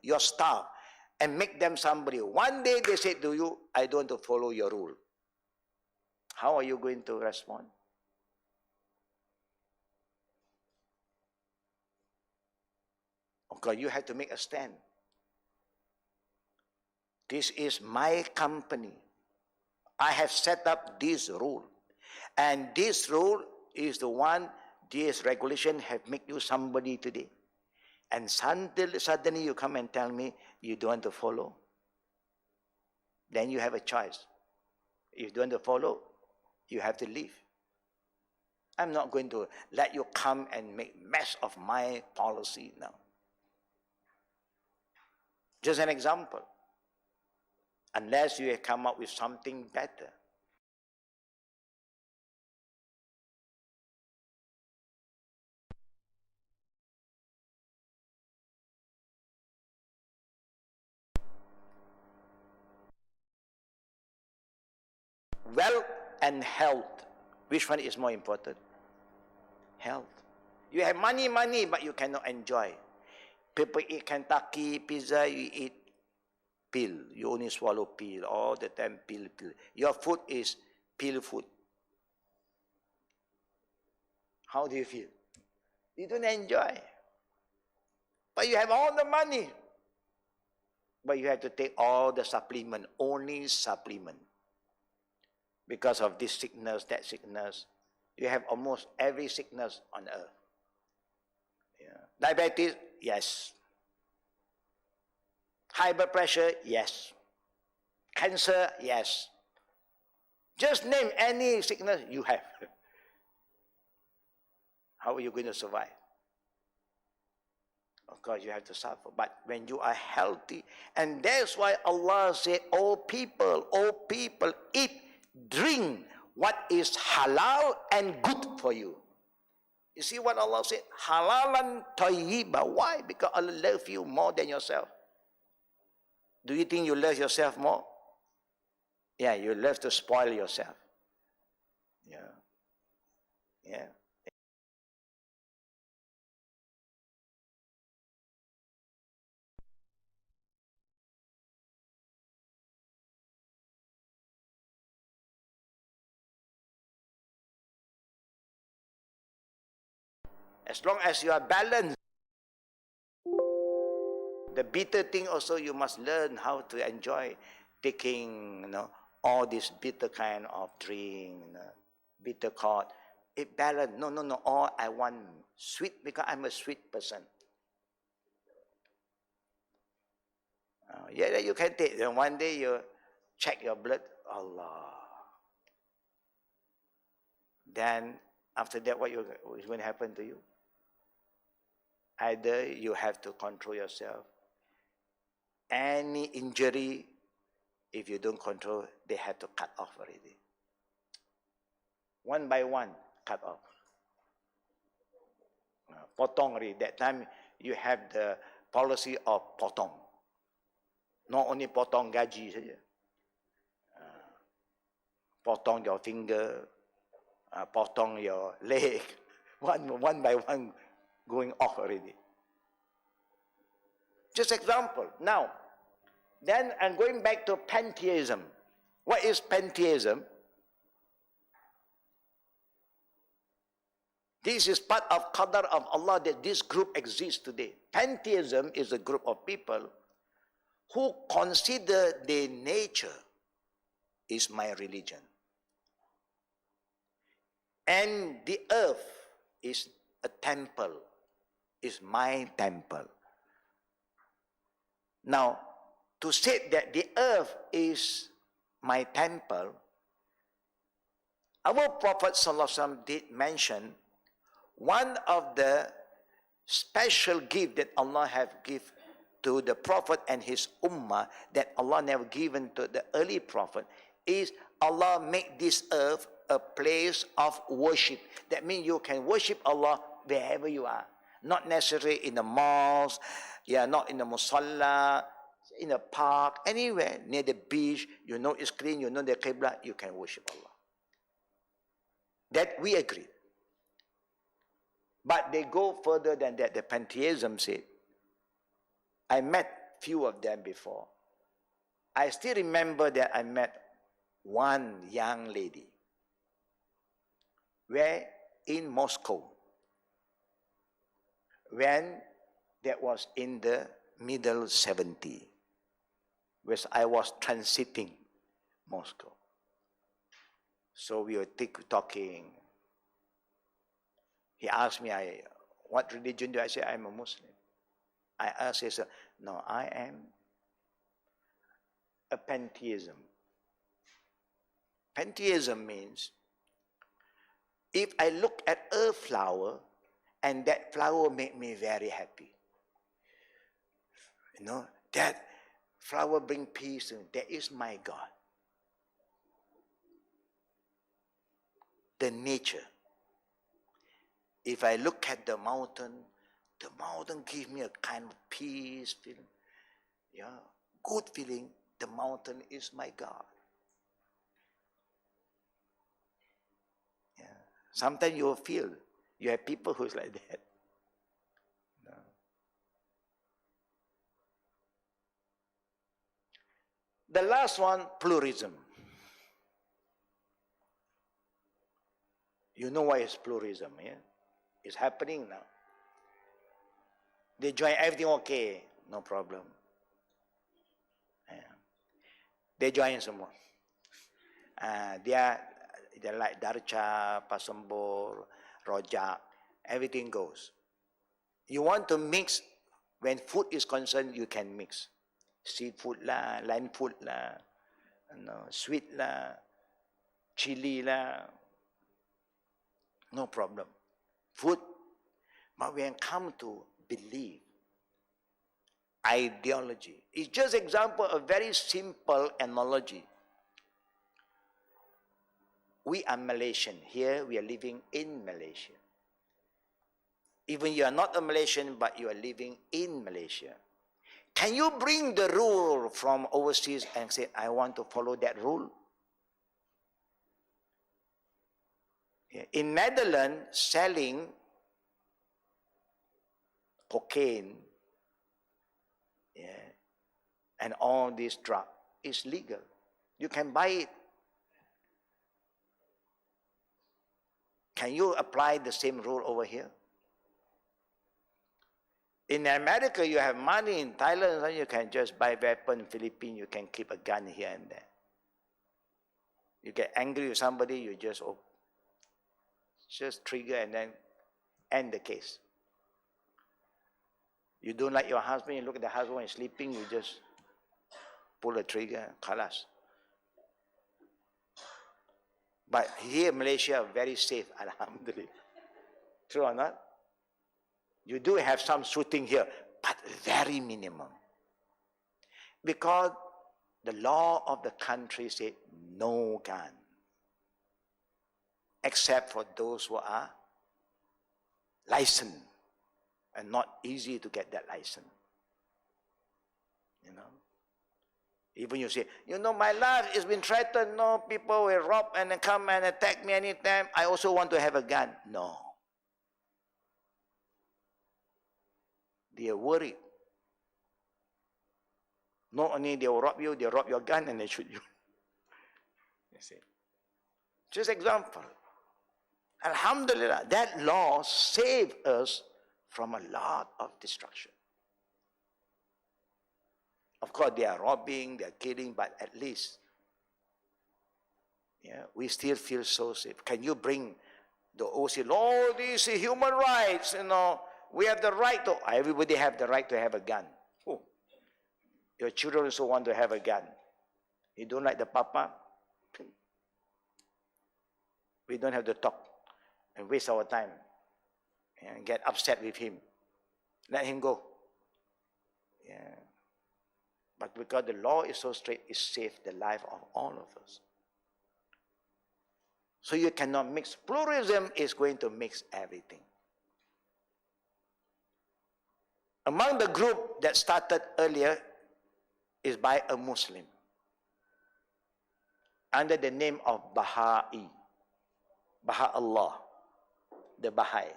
your staff, and make them somebody. One day they say to you, I don't want to follow your rule. How are you going to respond? Okay, you have to make a stand. This is my company. I have set up this rule. And this rule is the one, this regulation have made you somebody today. And suddenly you come and tell me you don't want to follow. Then you have a choice. If you don't want to follow, you have to leave. I'm not going to let you come and make mess of my policy now. Just an example. Unless you have come up with something better. Wealth and health. Which one is more important? Health. You have money, but you cannot enjoy. People eat Kentucky, pizza, you eat pill. You only swallow pill all the time, pill. Your food is pill food. How do you feel? You don't enjoy. But you have all the money. But you have to take all the supplement, only supplement. Because of this sickness, that sickness. You have almost every sickness on earth. Yeah. Diabetes, yes. High blood pressure, yes. Cancer, yes. Just name any sickness you have. How are you going to survive? Of course, you have to suffer. But when you are healthy, and that's why Allah said, oh people, eat, drink what is halal and good for you. You see what Allah said? Halalan tayyiba. Why? Because Allah loves you more than yourself. Do you think you love yourself more? Yeah, you love to spoil yourself. Yeah. As long as you are balanced, the bitter thing also you must learn how to enjoy taking, all this bitter kind of drink, bitter card. It balance. No. All I want sweet because I'm a sweet person. Yeah, you can take. Then one day you check your blood. Allah. Then after that, what is going to happen to you? Either you have to control yourself. Any injury, if you don't control, they have to cut off already. One by one, cut off. Potong already. That time you have the policy of potong. Not only potong gaji saja. Potong your finger, potong your leg. One by one going off already. Just example. Now, then I'm going back to pantheism. What is pantheism? This is part of Qadr of Allah that this group exists today. Pantheism is a group of people who consider their nature is my religion. And the earth is a temple, is my temple. Now, to say that the earth is my temple, our Prophet ﷺ did mention one of the special gift that Allah have given to the Prophet and his ummah that Allah never given to the early Prophet is Allah make this earth a place of worship. That means you can worship Allah wherever you are. Not necessarily in the mosque, not in the musalla, in a park, anywhere, near the beach, you know it's clean, you know the Qibla, you can worship Allah. That we agree. But they go further than that. The pantheism said, I met few of them before. I still remember that I met one young lady where in Moscow, when that was in the middle 70s, where I was transiting Moscow. So we were talking. He asked me, what religion do I say? I'm a Muslim. I asked him, no, I am a pantheism. Pantheism means if I look at a flower and that flower make me very happy, you know, that flower bring peace to me, that is my God. The nature. If I look at the mountain gives me a kind of peace feeling. Yeah, good feeling. The mountain is my God. Yeah. Sometimes you will feel, you have people who's like that. No. The last one, pluralism. You know what is pluralism, yeah? It's happening now. They join everything okay, no problem. Yeah. They join someone. They're like Darcha, Pasambor, Rojak, everything goes. You want to mix, when food is concerned, you can mix. Seafood lah, land food lah, sweet lah, chili lah, no problem. Food. But when it comes to belief, ideology, it's just example, a very simple analogy. We are Malaysian. Here we are living in Malaysia. Even you are not a Malaysian, but you are living in Malaysia. Can you bring the rule from overseas and say, I want to follow that rule? In Netherlands, selling cocaine, and all this drug is legal. You can buy it. Can you apply the same rule over here? In America, you have money. In Thailand, you can just buy weapon. In Philippines, you can keep a gun here and there. You get angry with somebody, you just trigger and then end the case. You don't like your husband, you look at the husband when he's sleeping, you just pull the trigger, khalas. But here in Malaysia, very safe, alhamdulillah. True or not? You do have some shooting here, but very minimum. Because the law of the country says no gun. Except for those who are licensed. And not easy to get that license. You know? Even you say, my life has been threatened. No, people will rob and come and attack me anytime. I also want to have a gun. No. They are worried. Not only they will rob you, they rob your gun and they shoot you. You see? Just example. Alhamdulillah, that law saved us from a lot of destruction. Of course, they are robbing, they are killing, but at least, we still feel so safe. Can you bring the OC, oh, these are human rights, we have the right to, everybody have the right to have a gun. Oh. Your children also want to have a gun. You don't like the papa? We don't have to talk and waste our time and get upset with him. Let him go. Yeah. But because the law is so strict, it saves the life of all of us. So you cannot mix. Pluralism is going to mix everything. Among the group that started earlier is by a Muslim under the name of Baha'i. Baha'u'llah, the Baha'i.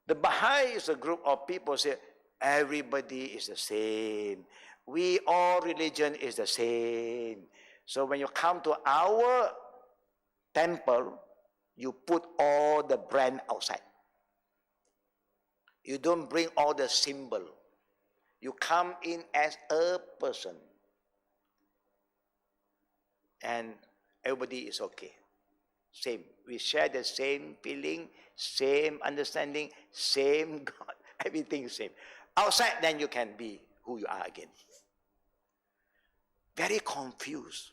The Baha'i is a group of people who say, Everybody is the same. We all religion is the same. So when you come to our temple, you put all the brand outside. You don't bring all the symbol. You come in as a person. And everybody is okay. Same. We share the same feeling, same understanding, same God. Everything same. Outside, then you can be who you are again. Very confused.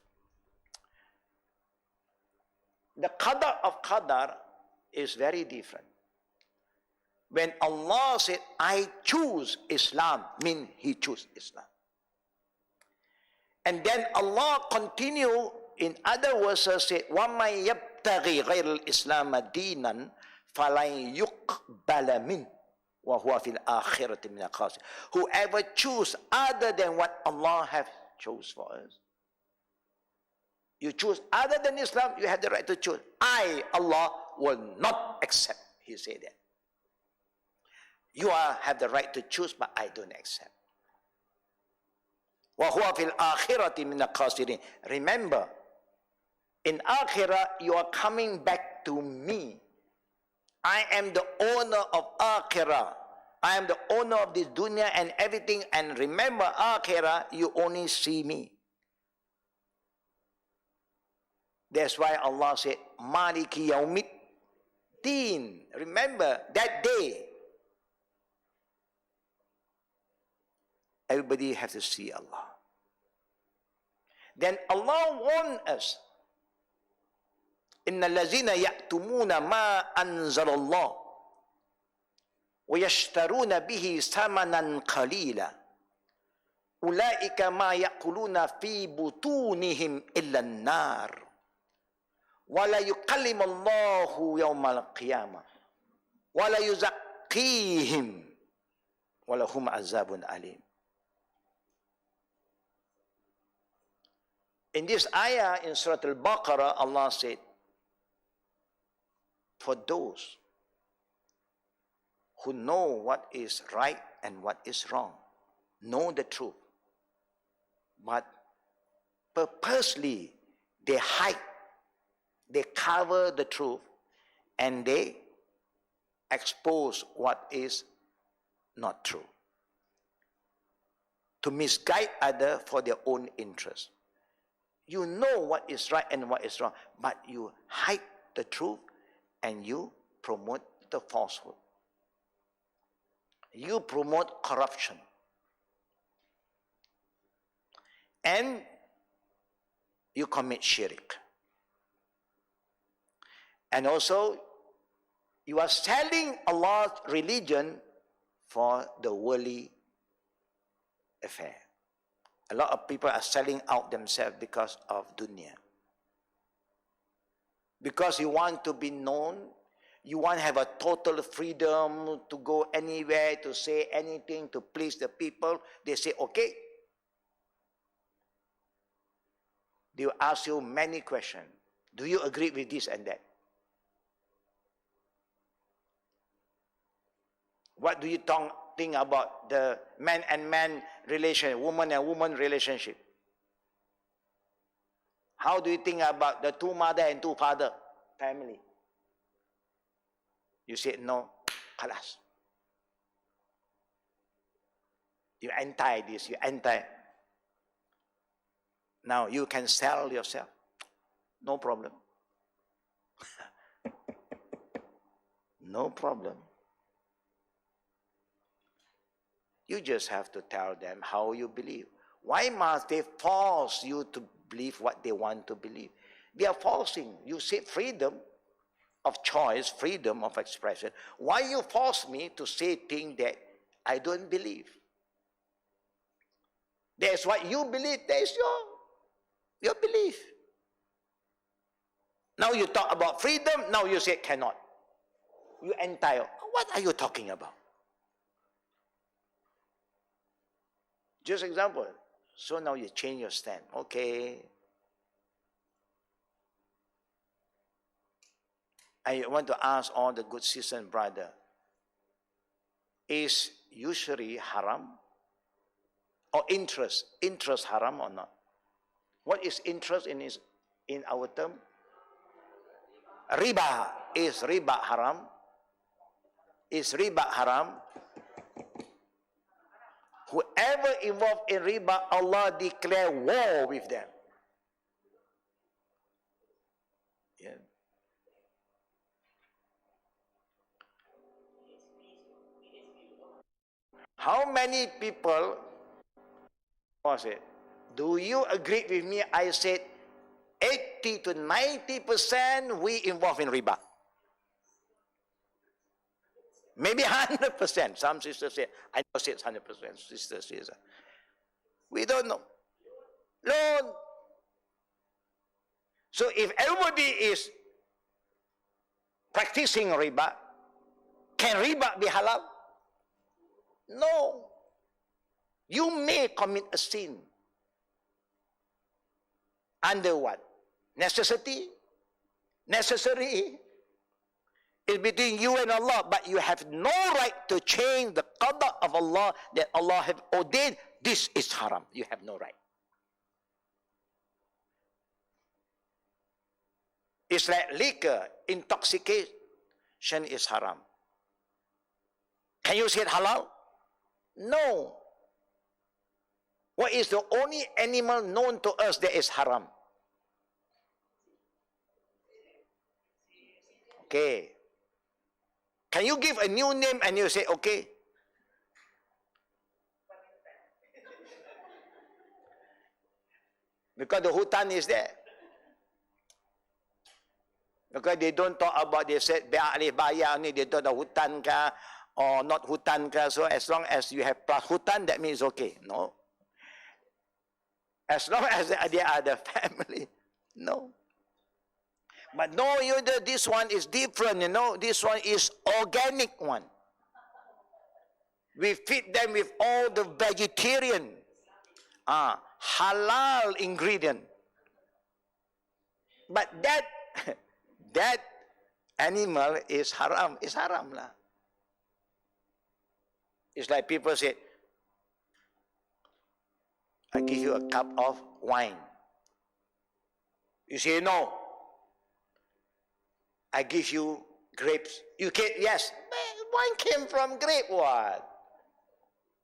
The Qadr of Qadr is very different. When Allah said, I choose Islam, means He chose Islam. And then Allah continue in other verses said, وَمَنْ يَبْتَغِي غَيْرَ الْإِسْلَامَ دِينًا فَلَنْ يُقْبَلَ مِنْهُ وَهُوَ فِي الْآخِرَةِ مِنَ الْخَاسِرِينَ. Whoever choose other than what Allah have chose for us. You choose other than Islam, you have the right to choose. I, Allah, will not accept. He said that. You have the right to choose, but I don't accept. وَهُوَ فِي الْآخِرَةِ مِنَ الْخَاسِرِينَ. Remember, in Akhirah, you are coming back to me. I am the owner of Akhirah. I am the owner of this dunya and everything. And remember, Akhirah, you only see me. That's why Allah said, Maliki Yaumid Deen. Remember, that day, everybody has to see Allah. Then Allah warned us, إِنَّ الَّذِينَ يَأْتُمُونَ مَا أَنزَلَ اللَّهُ وَيَشْتَرُونَ بِهِ ثَمَنًا قَلِيلًا أُولَئِكَ مَا يَأْكُلُونَ فِي بُطُونِهِمْ إِلَّا النَّارِ وَلَا يُكَلِّمُ اللَّهُ يَوْمَ الْقِيَامَةِ وَلَا يُزَكِّيهِمْ وَلَهُمْ عَذَابٌ أَلِيمٌ. In this ayah in Surah Al-Baqarah, Allah said, for those who know what is right and what is wrong, know the truth, but purposely they hide, they cover the truth, and they expose what is not true, to misguide others for their own interest. You know what is right and what is wrong, but you hide the truth and you promote the falsehood. You promote corruption. And you commit shirk. And also, you are selling Allah's religion for the worldly affair. A lot of people are selling out themselves because of dunya. Because you want to be known, you want to have a total freedom to go anywhere, to say anything, to please the people. They say, okay. They will ask you many questions. Do you agree with this and that? What do you think about the man and man relation, woman and woman relationship? How do you think about the two mother and two father family? You say no, khalas. You anti this, you anti. Now you can sell yourself. No problem. No problem. You just have to tell them how you believe. Why must they force you to believe what they want to believe? They are forcing. You say freedom of choice, freedom of expression. Why you force me to say things that I don't believe? That's what you believe. That's your belief. Now you talk about freedom. Now you say cannot. You entitled. What are you talking about? Just example. So now you change your stand. Okay. I want to ask all the good sisters and brother. is usury haram? Or interest? Interest haram or not? What is interest in our term? Riba. Is riba haram? Is riba haram? Whoever involved in riba, Allah declare war with them. Yeah. How many people was it? Do you agree with me? I said 80 to 90% we involved in riba. Maybe 100%. Some sisters say, I don't say it's 100%. Sisters say, we don't know. Loan. So if everybody is practicing riba, can riba be halal? No. You may commit a sin. Under what? Necessity? Necessary? It's between you and Allah, but you have no right to change the Qada of Allah that Allah have ordained. This is haram. You have no right. It's like liquor, intoxication is haram. Can you say it halal? No. What is the only animal known to us that is haram? Okay. Can you give a new name and you say, okay? Because the hutan is there. Because they don't talk about, they said, bayar only, they talk about hutan ka, or not hutan ka. So as long as you have plus hutan, that means okay. No. As long as they are the family. No. But no, this one is different, This one is organic one. We feed them with all the vegetarian, halal ingredient. But that animal is haram. It's haram lah. It's like people say, I give you a cup of wine. You say no. I give you grapes. You can, yes. Wine came from grape, what?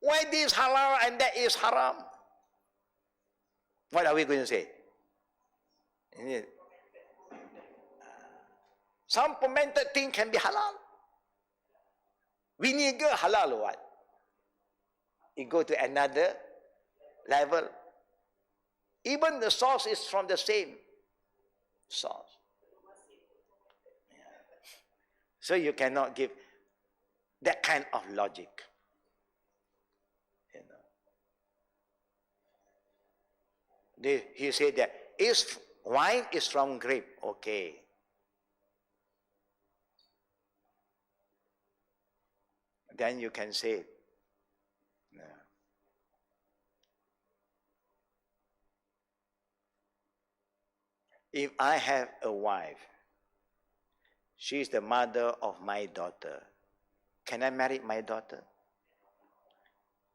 Why this halal and that is haram? What are we going to say? Some fermented thing can be halal. Vinegar halal or what? You go to another level. Even the sauce is from the same sauce. So you cannot give that kind of logic. He said that wine is from grape. Okay. Then you can say, no. If I have a wife, she is the mother of my daughter, can I marry my daughter?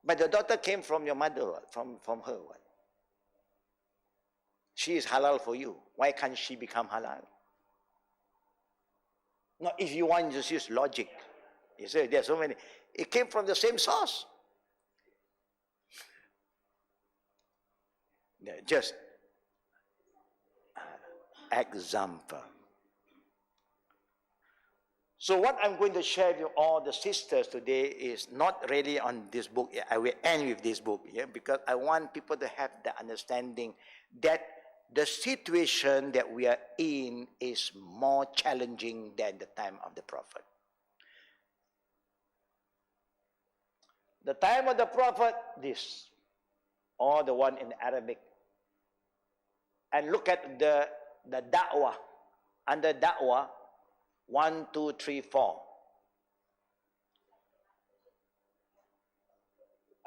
But the daughter came from your mother, from her. What? She is halal for you. Why can't she become halal? No, if you want to use logic. You say there are so many. It came from the same source. Just example. So what I'm going to share with all the sisters today is not really on this book. I will end with this book, because I want people to have the understanding that the situation that we are in is more challenging than the time of the Prophet. The time of the Prophet, this, or the one in Arabic. And look at the da'wah. Under da'wah, 1, 2, 3, 4.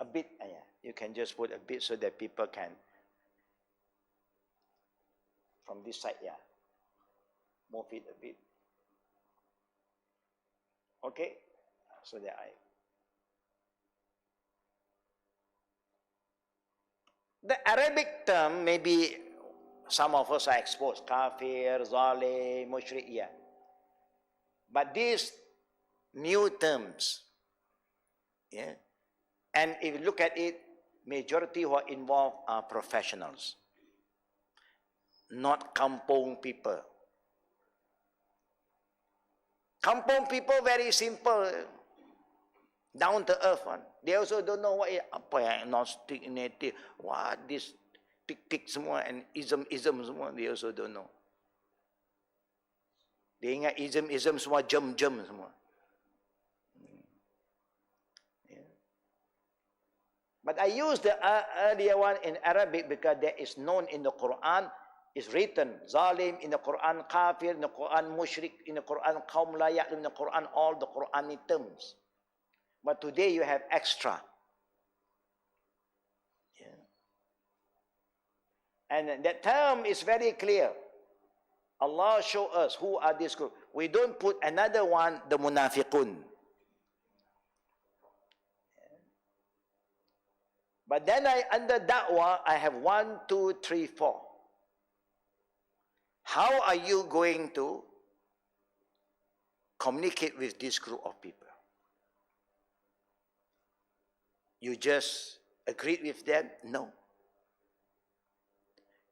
A bit, you can just put a bit so that people can, from this side, move it a bit. Okay? So that The Arabic term, maybe some of us are exposed, kafir, zalim, mushrik, yeah. But these new terms, yeah, and if you look at it, majority who are involved are professionals, not kampong people. Kampong people very simple, down to earth one. They also don't know what is apa yang Gnostic, native, what this tik semua and ism semua. They also don't know. Dia ingat ism semua jam semua. But I use the earlier one in Arabic because that is known in the Quran. It's written zalim in the Quran, kafir in the Quran, mushrik in the Quran, qaum la ya'lam in the Quran, all the Quranic terms. But today you have extra. Yeah. And that term is very clear. Allah show us who are this group. We don't put another one, the munafiqun. But then under da'wah, I have 1, 2, 3, 4. How are you going to communicate with this group of people? You just agreed with them? No.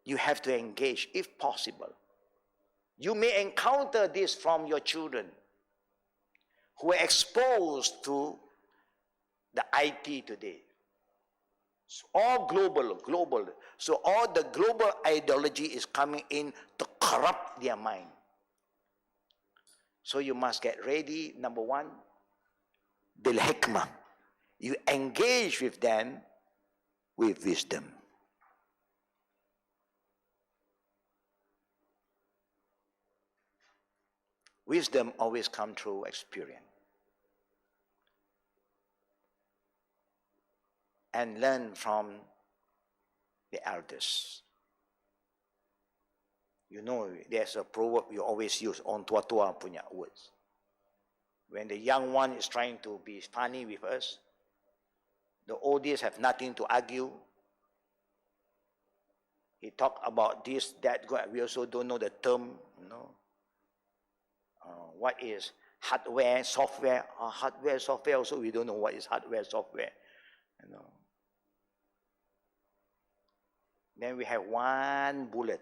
You have to engage if possible. You may encounter this from your children who are exposed to the IT today. It's all global. So all the global ideology is coming in to corrupt their mind. So you must get ready, number one, bil hikmah. You engage with them with wisdom. Wisdom always comes through experience. And learn from the elders. You know, there's a proverb you always use, on tua-tua punya words. When the young one is trying to be funny with us, the oldies have nothing to argue. He talk about this, that, we also don't know the term, you know. What is hardware, software? Hardware, software also, we don't know what is hardware, software. You know. Then we have one bullet.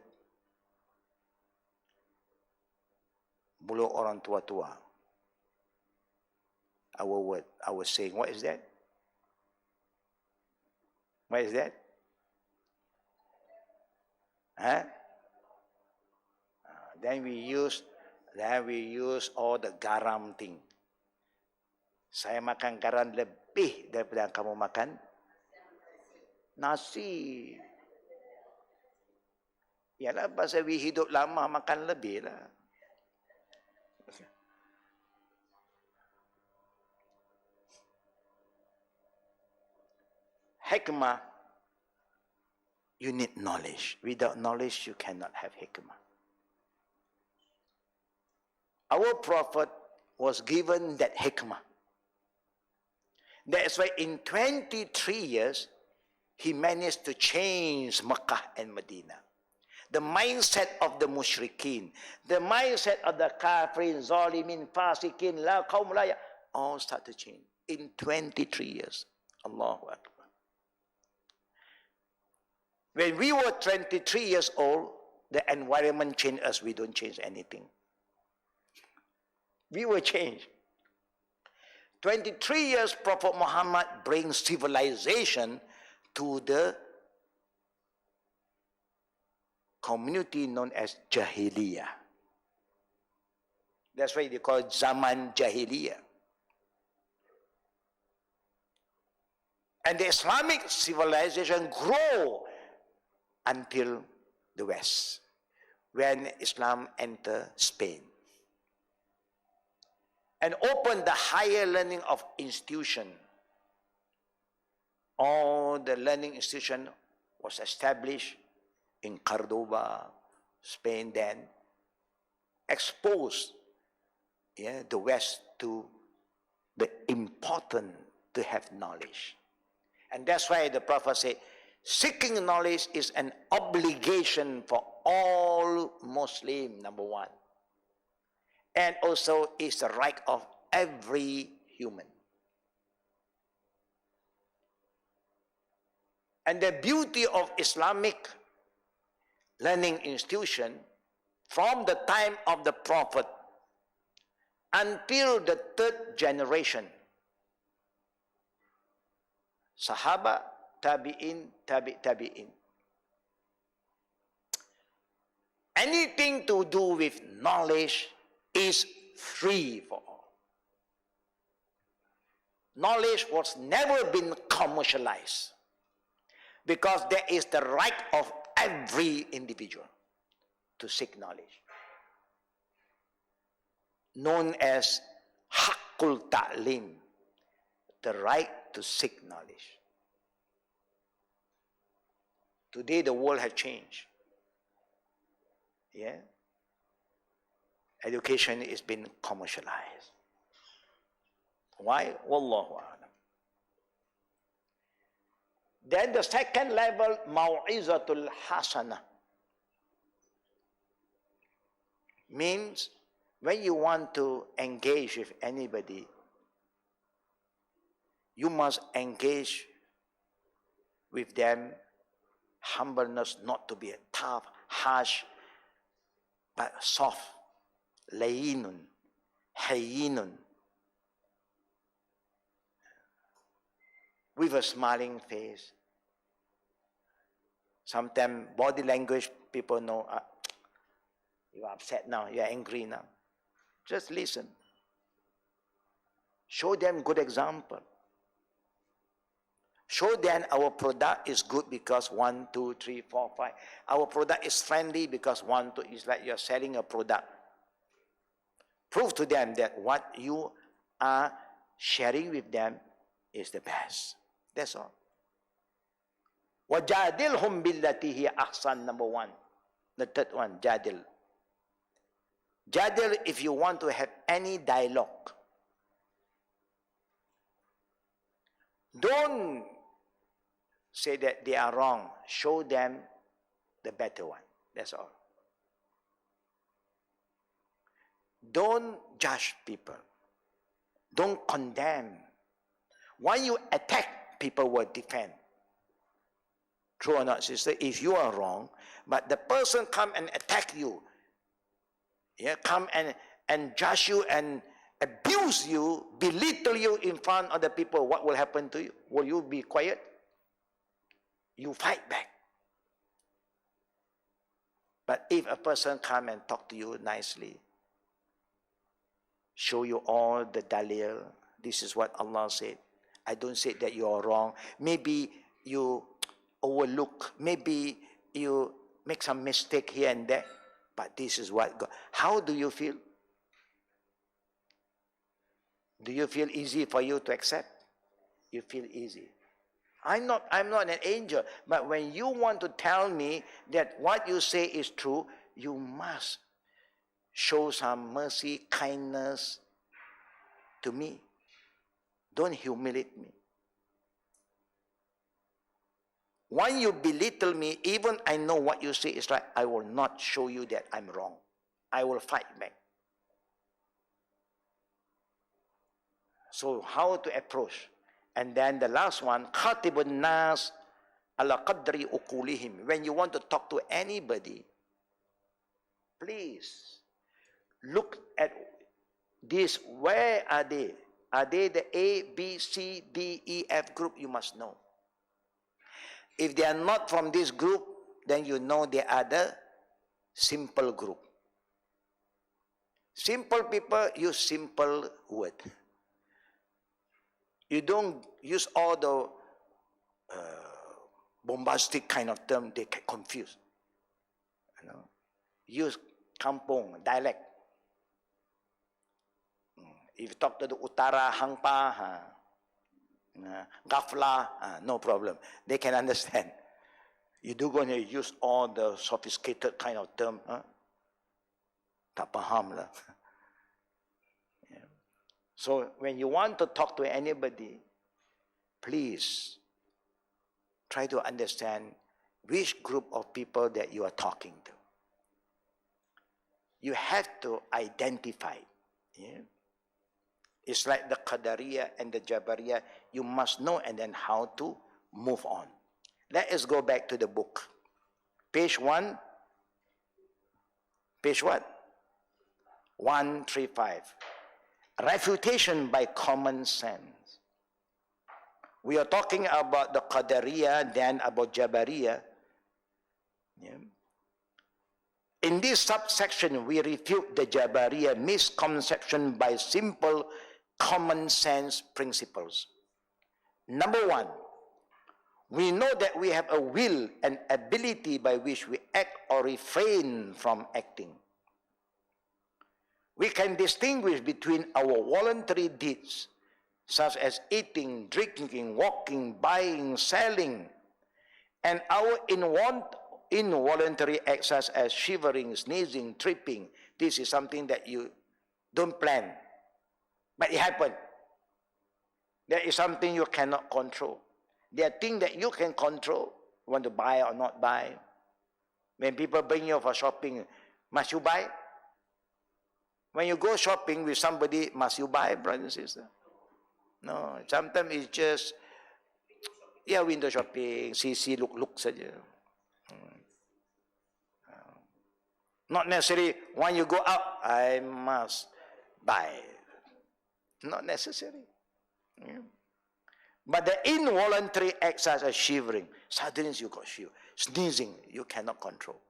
Mulut orang tua-tua. Our word, our saying. What is that? What is that? Huh? Then we use all the garam thing. Saya makan garam lebih daripada kamu makan nasi. Yalah, pasal we hidup lama makan lebih lah. Hikmah, you need knowledge. Without knowledge, you cannot have hikmah. Our Prophet was given that hikmah. That's why in 23 years, he managed to change Makkah and Medina. The mindset of the mushrikeen, the mindset of the kafirin, zalimin, fasikin, la qaum la, all start to change in 23 years. Allahu Akbar. When we were 23 years old, the environment changed us. We don't change anything. We were changed. 23 years, Prophet Muhammad brings civilization to the community known as Jahiliyah. That's why they call it Zaman Jahiliyah. And the Islamic civilization grew until the West, when Islam entered Spain and opened the higher learning of institution. All the learning institution was established in Cordoba, Spain, then exposed the West to the important to have knowledge. And that's why the Prophet said, Seeking knowledge is an obligation for all Muslim, number one. And also is the right of every human. And the beauty of Islamic learning institution from the time of the Prophet until the third generation, Sahaba, Tabi'in, Tabi'in. Anything to do with knowledge is free for all. Knowledge was never been commercialized because there is the right of every individual to seek knowledge, known as Haqqul Ta'lim, the right to seek knowledge. Today the world has changed. Yeah? Education is being commercialized. Why? Wallahu a'lam. Then the second level, Mau'izatul Hasana, means when you want to engage with anybody, you must engage with them, humbleness, not to be tough, harsh, but soft, layinun, hayyinun, with a smiling face. Sometimes body language, people know, you are upset now, you are angry now. Just listen. Show them good example. Show them our product is good because 1, 2, 3, 4, 5. Our product is friendly because 1, 2, it's like you're selling a product. Prove to them that what you are sharing with them is the best. That's all. وَجَادِلْهُمْ بِالَّتِي هِيَ أَحْسَنُ, number one. The third one, jadil. Jadil, if you want to have any dialogue. Don't say that they are wrong. Show them the better one. That's all. Don't judge people. Don't condemn. When you attack, people will defend. True or not, sister? If you are wrong, but the person come and attack you, yeah, come and judge you and abuse you, belittle you in front of the people, what will happen to you? Will you be quiet? You fight back. But if a person come and talk to you nicely, show you all the dalil, this is what Allah said. I don't say that you are wrong. Maybe you overlook, maybe you make some mistake here and there, but this is what God. How do you feel? Do you feel easy for you to accept? You feel easy. I'm not an angel, but when you want to tell me that what you say is true, you must show some mercy, kindness to me. Don't humiliate me. When you belittle me, even I know what you say is right, I will not show you that I'm wrong. I will fight back. So how to approach? And then the last one, khatibun nas ala qadri uqulihim. When you want to talk to anybody, please look at this. Where are they? Are they the A, B, C, D, E, F group? You must know. If they are not from this group, then you know they are the simple group. Simple people use simple word. You don't use all the bombastic kind of term, they get confused. You know? Use kampong, dialect. If you talk to the Utara, Hangpa, Gafla, no problem. They can understand. You do going to use all the sophisticated kind of term, tak faham lah. So when you want to talk to anybody, please try to understand which group of people that you are talking to. You have to identify. Yeah? It's like the Qadariya and the Jabariya. You must know and then how to move on. Let us go back to the book. Page 1. Page what? 135. Refutation by common sense. We are talking about the Qadariya, then about Jabariya. Yeah. In this subsection, we refute the Jabariya misconception by simple common sense principles. Number one, we know that we have a will and ability by which we act or refrain from acting. We can distinguish between our voluntary deeds, such as eating, drinking, walking, buying, selling, and our involuntary acts such as shivering, sneezing, tripping. This is something that you don't plan, but it happened. There is something you cannot control. There are things that you can control. You want to buy or not buy. When people bring you for shopping, must you buy? When you go shopping with somebody, must you buy, brother and sister? No, sometimes it's just, yeah, window shopping, see, look saja. Not necessarily, when you go out, I must buy. Not necessary. Yeah. But the involuntary acts such as shivering, suddenly you got shiver, sneezing, you cannot control.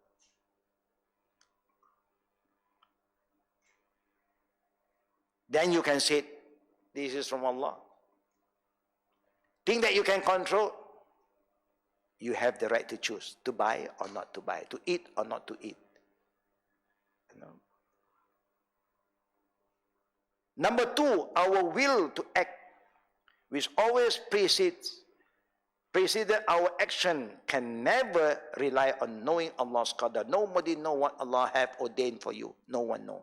Then you can say, this is from Allah. Thing that you can control, you have the right to choose, to buy or not to buy, to eat or not to eat. You know? Number two, our will to act, which always preceded our action, can never rely on knowing Allah's Qadr. Nobody knows what Allah has ordained for you. No one knows.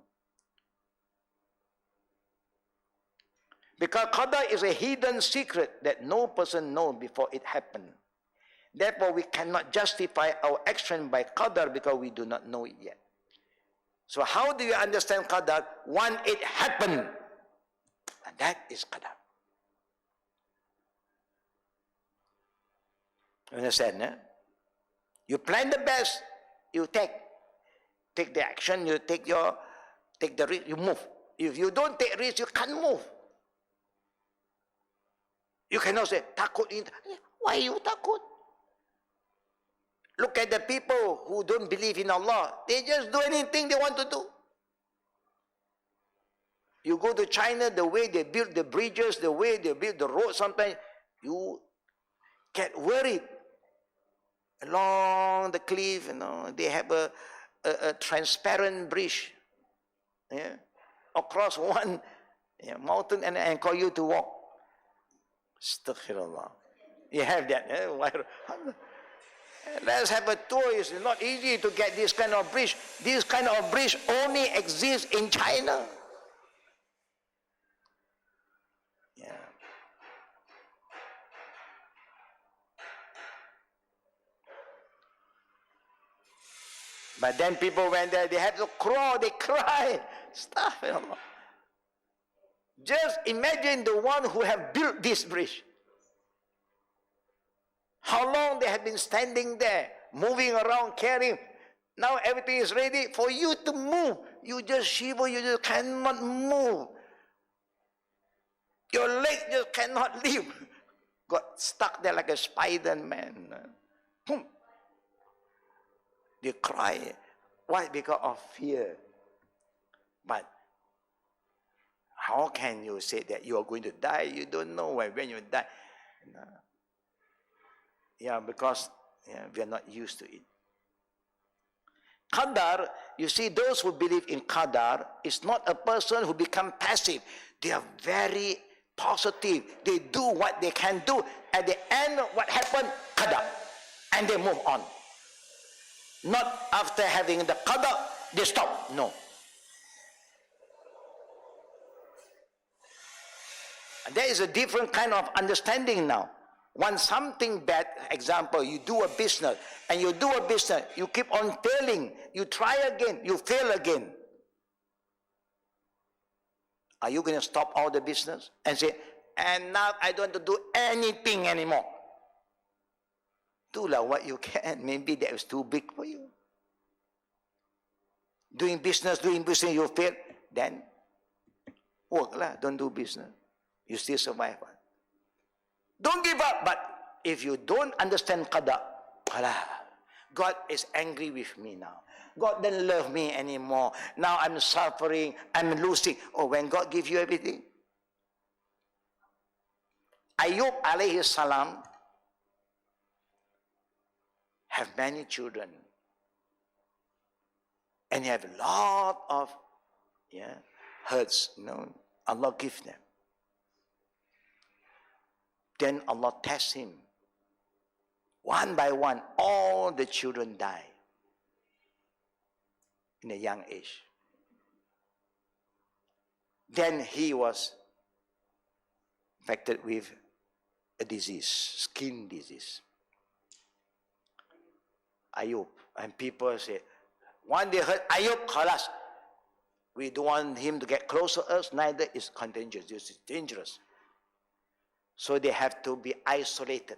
Because Qadr is a hidden secret that no person knows before it happened. Therefore, we cannot justify our action by Qadr because we do not know it yet. So how do you understand Qadr? When it happened. And that is Qadr. You understand? Eh? You plan the best, you take the action, you take the risk, you move. If you don't take risk, you can't move. You cannot say, takut. Why you takut? Look at the people who don't believe in Allah. They just do anything they want to do. You go to China, the way they build the bridges, the way they build the roads, sometimes you get worried. Along the cliff, you know, they have a transparent bridge. Yeah? Across one mountain and call you to walk. Astaghfirullah. You have that. Let's have a tour. It's not easy to get this kind of bridge. This kind of bridge only exists in China. Yeah. But then people went there, they have to crawl, they cry. Astaghfirullah. Just imagine the one who have built this bridge. How long they have been standing there, moving around, carrying. Now everything is ready for you to move. You just shiver, you just cannot move. Your leg just cannot leave. Got stuck there like a Spider-Man. They cry. Why? Because of fear. But how can you say that you are going to die? You don't know when you die. No. Yeah, because we are not used to it. Qadr, you see, those who believe in Qadr is not a person who become passive. They are very positive. They do what they can do. At the end, what happened? Qadr. And they move on. Not after having the Qadr, they stop. No. And there is a different kind of understanding now. Want something bad, example, you do a business, and you do a business, you keep on failing, you try again, you fail again. Are you going to stop all the business and say, and now I don't want to do anything anymore? Do what you can. Maybe that was too big for you. Doing business, you fail, then work lah, don't do business. You still survive. Don't give up. But if you don't understand Qada, God is angry with me now. God doesn't love me anymore. Now I'm suffering, I'm losing. Oh, when God gives you everything. Ayub alayhi salam have many children. And he have a lot of herds, Allah gives them. Then Allah tests him. One by one, all the children die in a young age. Then he was infected with a disease, skin disease. Ayub. And people say, when they heard Ayub, khalas, we don't want him to get close to us, neither is contagious. This is dangerous. So they have to be isolated.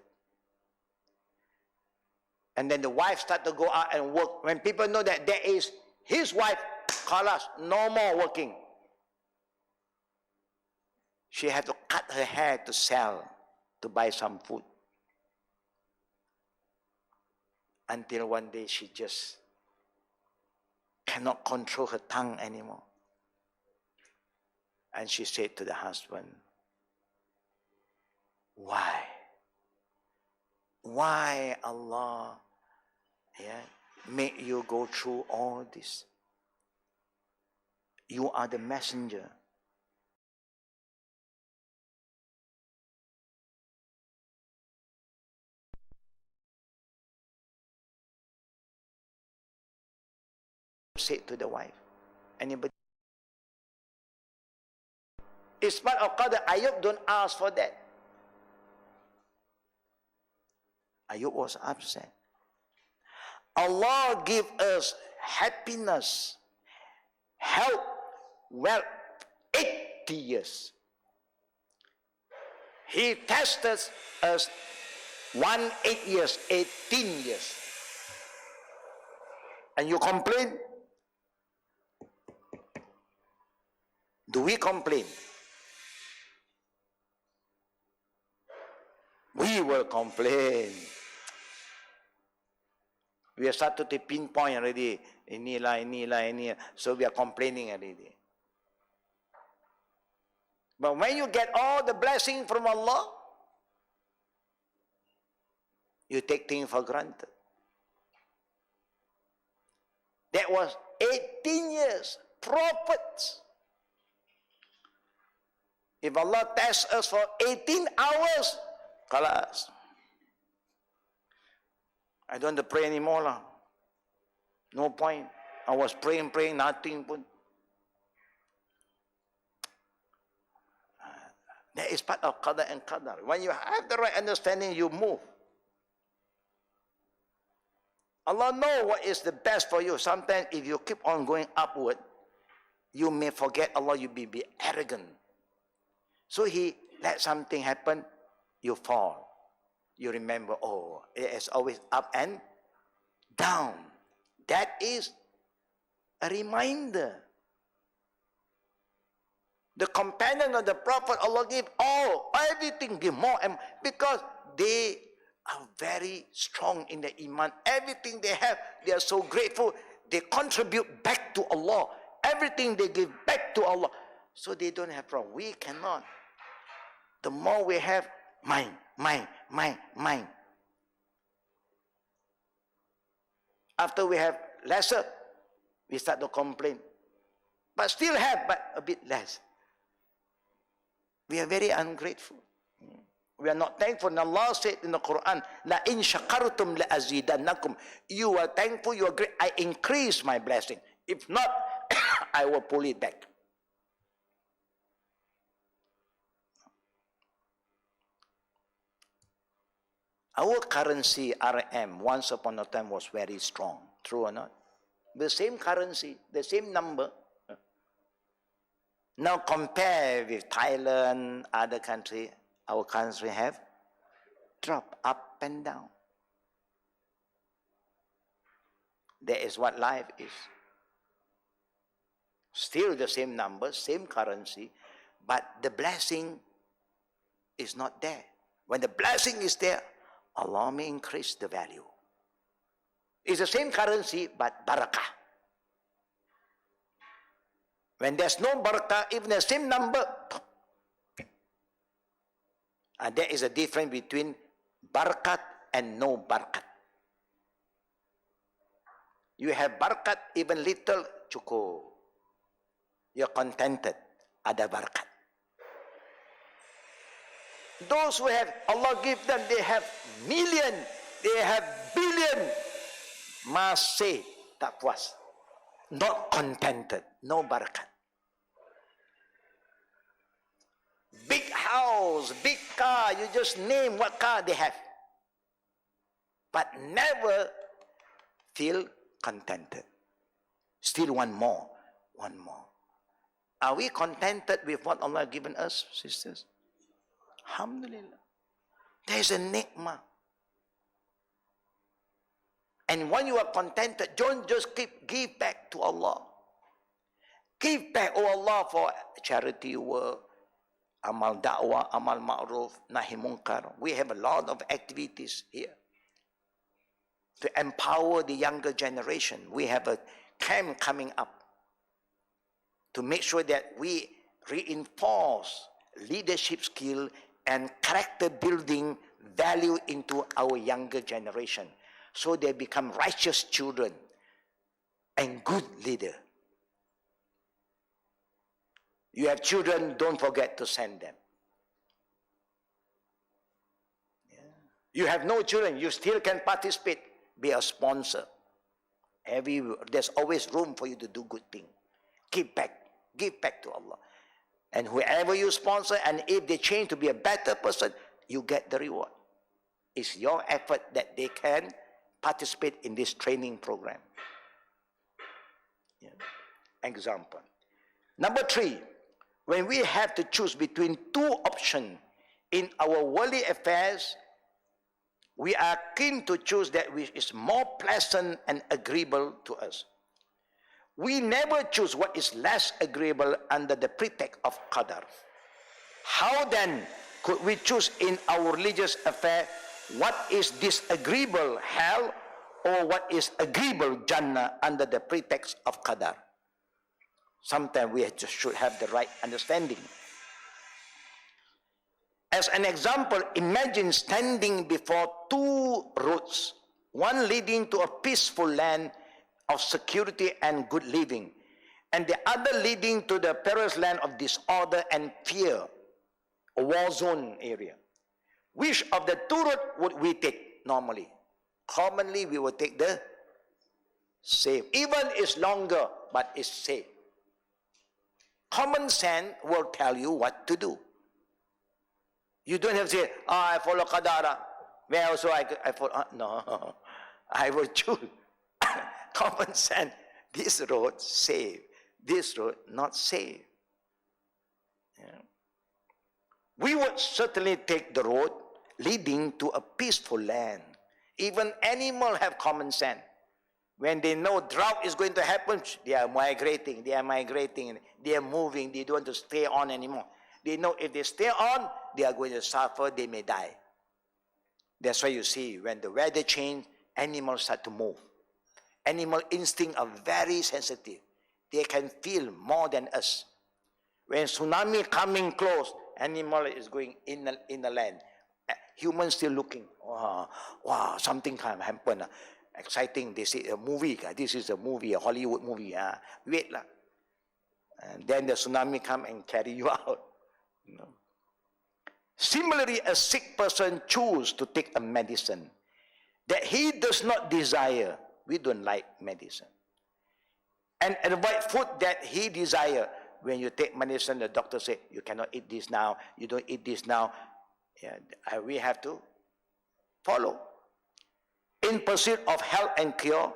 And then the wife start to go out and work. When people know that there is his wife, khalas, no more working. She had to cut her hair to sell, to buy some food. Until one day she just cannot control her tongue anymore. And she said to the husband, why? Why Allah make you go through all this? You are the messenger. Said to the wife. Anybody? It's part of Qadr. Ayub don't ask for that. Ayub was upset. Allah give us happiness, health, wealth, 80 years. He tested us 8 years, 18 years. And you complain? Do we complain? We will complain. We are started to pinpoint already. Inilah. So we are complaining already. But when you get all the blessing from Allah, you take things for granted. That was 18 years. Prophets. If Allah tests us for 18 hours, khalas. I don't want to pray anymore lah. No point. I was praying, nothing. That is part of Qada and Qadr. When you have the right understanding, you move. Allah knows what is the best for you. Sometimes if you keep on going upward, you may forget Allah, you may be arrogant. So He let something happen, you fall. You remember, oh, it is always up and down. That is a reminder. The companion of the Prophet, Allah gave everything, give more, and because they are very strong in the iman. Everything they have, they are so grateful. They contribute back to Allah. Everything they give back to Allah. So they don't have problem. We cannot. The more we have, mine. After we have lesser, we start to complain. But still have, but a bit less. We are very ungrateful. We are not thankful. And Allah said in the Quran, La in shakartum la azidannakum. You are thankful, you are great. I increase my blessing. If not, I will pull it back. Our currency, RM, once upon a time was very strong. True or not? The same currency, the same number. Now compare with Thailand, other country, our country have dropped up and down. That is what life is. Still the same number, same currency, but the blessing is not there. When the blessing is there, Allah may increase the value. It's the same currency, but barakah. When there's no barakah, even the same number, and there is a difference between barakat and no barakat. You have barakat, even little, cukup. You're contented, ada barakat. Those who have, Allah give them, they have million, they have billion, masih tak puas, not contented, no barakat. Big house, big car, you just name what car they have, but never feel contented. Still one more, one more. Are we contented with what Allah has given us, sisters? Alhamdulillah. There is a nikmah. And when you are contented, don't just give back to Allah. Give back, oh Allah, for charity work, amal da'wah, amal ma'ruf, nahi munkar. We have a lot of activities here to empower the younger generation. We have a camp coming up to make sure that we reinforce leadership skill and character building value into our younger generation, so they become righteous children and good leader. You have children, don't forget to send them. Yeah. You have no children, you still can participate. Be a sponsor. There's always room for you to do good thing. Give back to Allah. And whoever you sponsor, and if they change to be a better person, you get the reward. It's your effort that they can participate in this training program. Yeah. Example. Number 3, when we have to choose between two options in our worldly affairs, we are keen to choose that which is more pleasant and agreeable to us. We never choose what is less agreeable under the pretext of Qadr. How then could we choose in our religious affair what is disagreeable, hell, or what is agreeable, Jannah, under the pretext of Qadr? Sometimes we just should have the right understanding. As an example, imagine standing before two roads, one leading to a peaceful land of security and good living, and the other leading to the perilous land of disorder and fear, a war zone area. Which of the two roads would we take normally? Commonly, we will take the safe. Even it's longer, but it's safe. Common sense will tell you what to do. You don't have to say, I follow Qadar. Where also I follow. No, I will choose. Common sense. This road safe. This road not safe. Yeah. We would certainly take the road leading to a peaceful land. Even animals have common sense. When they know drought is going to happen, they are migrating, they are moving, they don't want to stay on anymore. They know if they stay on, they are going to suffer, they may die. That's why you see, when the weather changes, animals start to move. Animal instincts are very sensitive. They can feel more than us. When tsunami coming close, animal is going in the land. Humans still looking. Wow, something can happen. Exciting. They say a movie. This is a movie, a Hollywood movie. Wait lah. And then the tsunami come and carry you out. You know. Similarly, a sick person choose to take a medicine that he does not desire. We don't like medicine. And avoid food that he desire. When you take medicine, the doctor say, you cannot eat this now, you don't eat this now. Yeah, we have to follow. In pursuit of health and cure,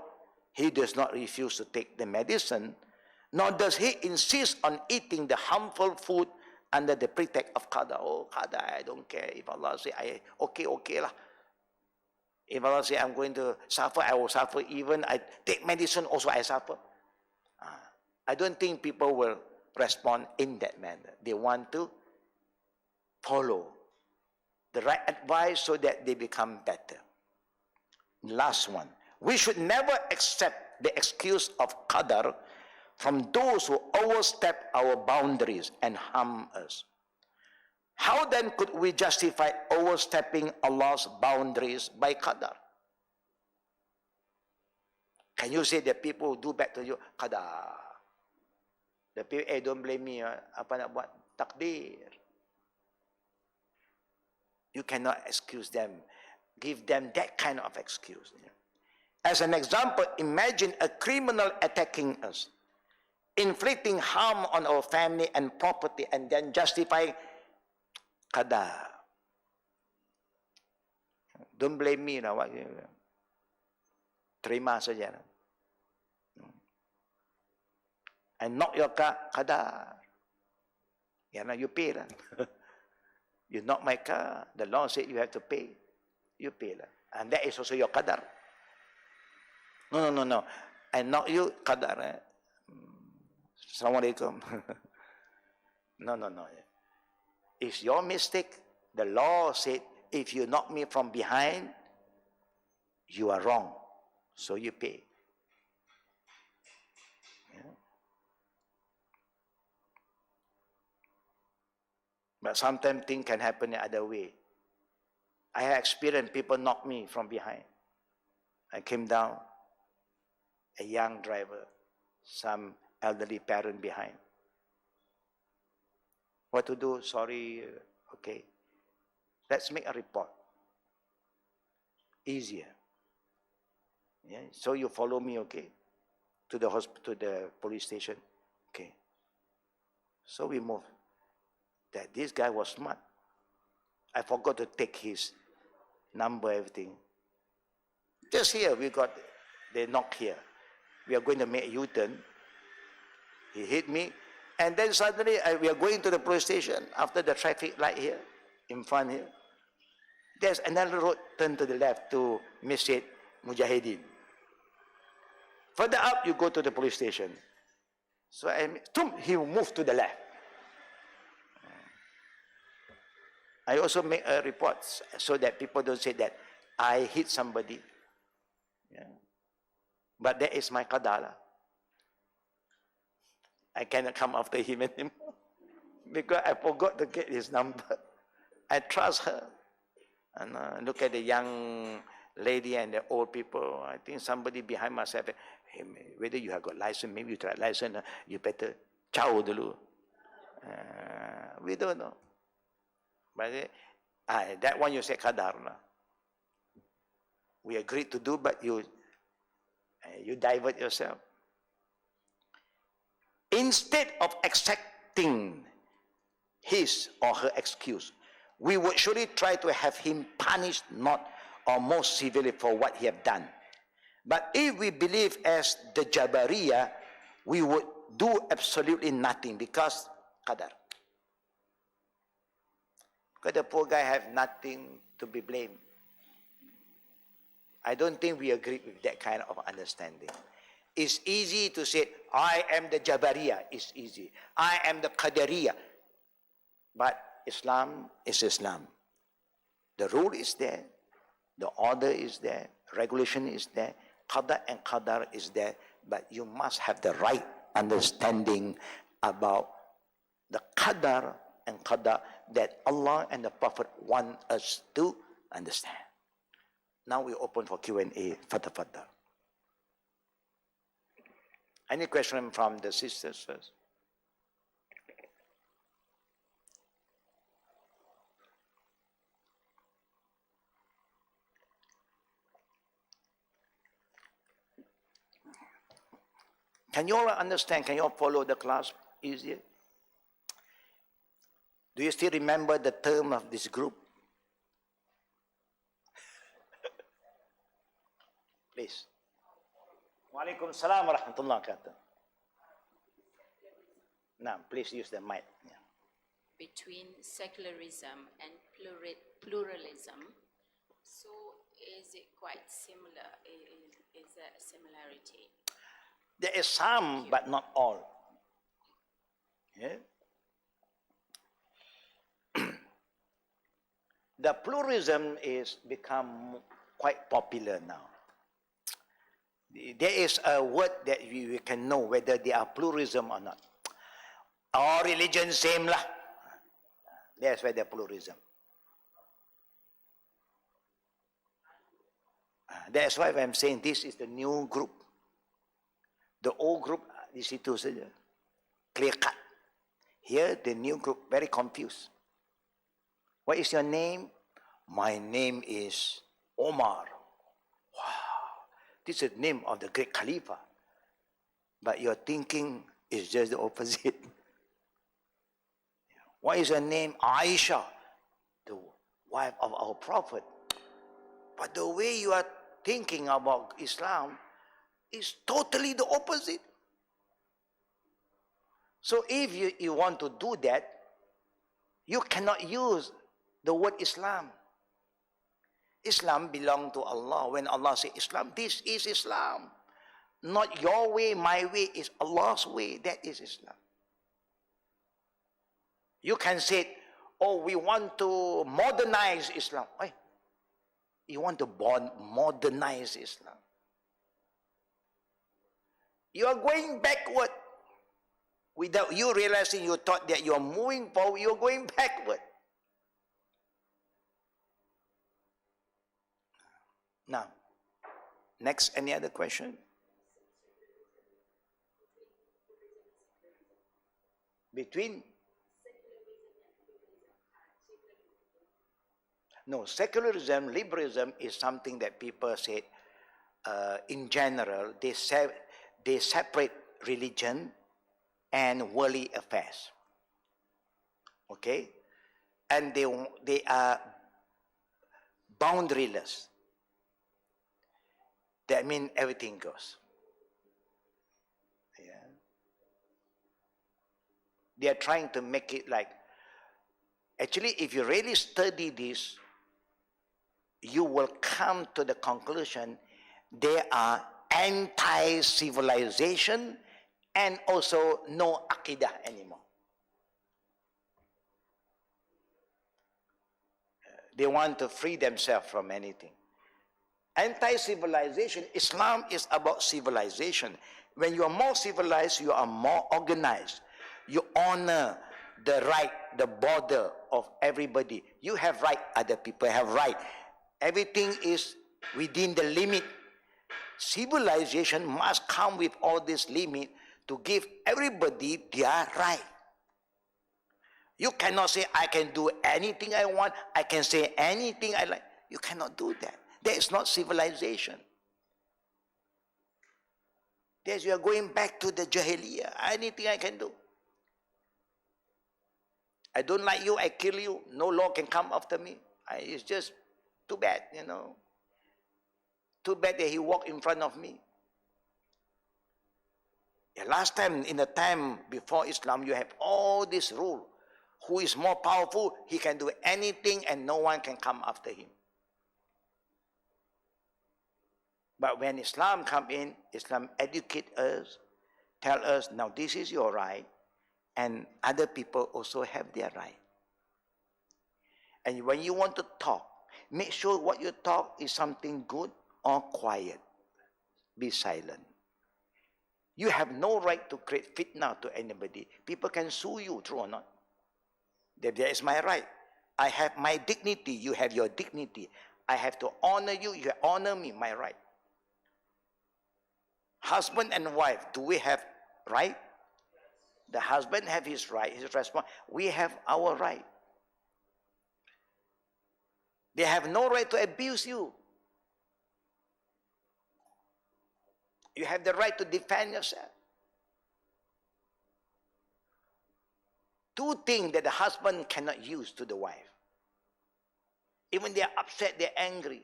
he does not refuse to take the medicine, nor does he insist on eating the harmful food under the pretext of Qada. Oh, Qada, I don't care. If Allah say, okay lah. If Allah say, I'm going to suffer, I will suffer. Even I take medicine, also I suffer. I don't think people will respond in that manner. They want to follow the right advice so that they become better. Last one. We should never accept the excuse of Qadr from those who overstep our boundaries and harm us. How then could we justify overstepping Allah's boundaries by Qadr? Can you say that people do back to you, Qadar? The people, don't blame me, apa nak buat? Takdir. You cannot excuse them. Give them that kind of excuse. As an example, imagine a criminal attacking us, inflicting harm on our family and property, and then justifying Qada. Don't blame me now. Terima saja. I knock your car, Qadar. You pay lah. You knock my car, the law said you have to pay. You pay lah. And that is also your Qadar. No. I knock you, Qadar. Assalamualaikum. No. It's your mistake. The law said, if you knock me from behind, you are wrong. So you pay. But sometimes things can happen the other way. I have experienced people knock me from behind. I came down, a young driver, some elderly parent behind. What to do? Sorry, okay. Let's make a report. Easier. Yeah? So you follow me, okay? To the hospital, to the police station. Okay. So we move. That this guy was smart. I forgot to take his number, everything. Just here, we got, they knock here. We are going to make a U-turn. He hit me. And then suddenly, we are going to the police station after the traffic light here, in front here. There's another road, turn to the left to Masjid Mujahideen. Further up, you go to the police station. So he moved to the left. I also make a report so that people don't say that I hit somebody. Yeah. But that is my Qadar. I cannot come after him anymore because I forgot to get his number. I trust her. And look at the young lady and the old people. I think somebody behind myself, hey, whether you have got license, maybe you try license, you better chow dulu. We don't know. But that one you say Qadar. We agreed to do, but you divert yourself. Instead of accepting his or her excuse, we would surely try to have him punished not or more severely for what he have done. But if we believe as the Jabariyah, we would do absolutely nothing because Qadar. Because the poor guy have nothing to be blamed. I don't think we agree with that kind of understanding. It's easy to say, I am the Jabariyah. It's easy. I am the Qadariyah. But Islam is Islam. The rule is there. The order is there. Regulation is there. Qada and Qadar is there. But you must have the right understanding about the Qadar and Qada that Allah and the Prophet want us to understand. Now we open for Q&A. Fadda. Any question from the sisters first? Can you all understand? Can you all follow the class easier? Do you still remember the term of this group? Please. Wa alaikum salam wa rahmatullah wa barakatuh. Now, please use the mic. Yeah. Between secularism and pluralism, so is it quite similar? Is there a similarity? There is some, but not all. Yeah? The pluralism is become quite popular now. There is a word that we can know whether they are pluralism or not. All religion same lah. That's why the pluralism. That's why I'm saying this is the new group. The old group, di situ saja. Clear cut. Here, the new group, very confused. What is your name? My name is Omar. Wow. This is the name of the great Khalifa. But your thinking is just the opposite. What is her name? Aisha, the wife of our Prophet. But the way you are thinking about Islam is totally the opposite. So if you want to do that, you cannot use the word Islam. Islam belongs to Allah. When Allah says Islam, this is Islam. Not your way, my way, is Allah's way. That is Islam. You can say, oh, we want to modernize Islam. Hey, you want to modernize Islam. You are going backward. Without you realizing, you thought that you are moving forward, you are going backward. Now, next, any other question? Between? No, secularism, liberalism is something that people say, in general, they separate religion and worldly affairs. Okay? And they are boundaryless. That means everything goes. Yeah. They are trying to make it like, actually, if you really study this, you will come to the conclusion they are anti-civilization and also no aqidah anymore. They want to free themselves from anything. Anti-civilization, Islam is about civilization. When you are more civilized, you are more organized. You honor the right, the border of everybody. You have right, other people have right. Everything is within the limit. Civilization must come with all this limit to give everybody their right. You cannot say, I can do anything I want, I can say anything I like. You cannot do that. That is not civilization. Yes, you are going back to the Jahiliyyah. Anything I can do. I don't like you, I kill you. No law can come after me. It's just too bad, you know. Too bad that he walked in front of me. Yeah, last time, in the time before Islam, you have all this rule. Who is more powerful, he can do anything and no one can come after him. But when Islam come in, Islam educate us, tell us, now this is your right, and other people also have their right. And when you want to talk, make sure what you talk is something good or quiet. Be silent. You have no right to create fitna to anybody. People can sue you, true or not. That is my right. I have my dignity, you have your dignity. I have to honor you, you honor me, my right. Husband and wife, do we have right? The husband have his right, his response. We have our right. They have no right to abuse you. You have the right to defend yourself. Two things that the husband cannot use to the wife. Even they are upset, they're angry.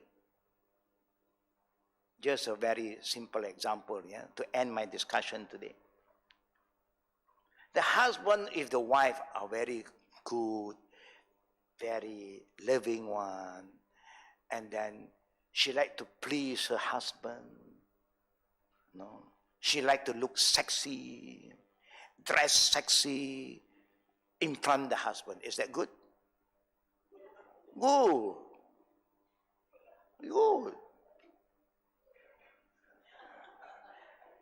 Just a very simple example, yeah, to end my discussion today. The husband, if the wife are very good, very loving one, and then she like to please her husband, no, she like to look sexy, dress sexy in front of the husband. Is that good? Good. Good.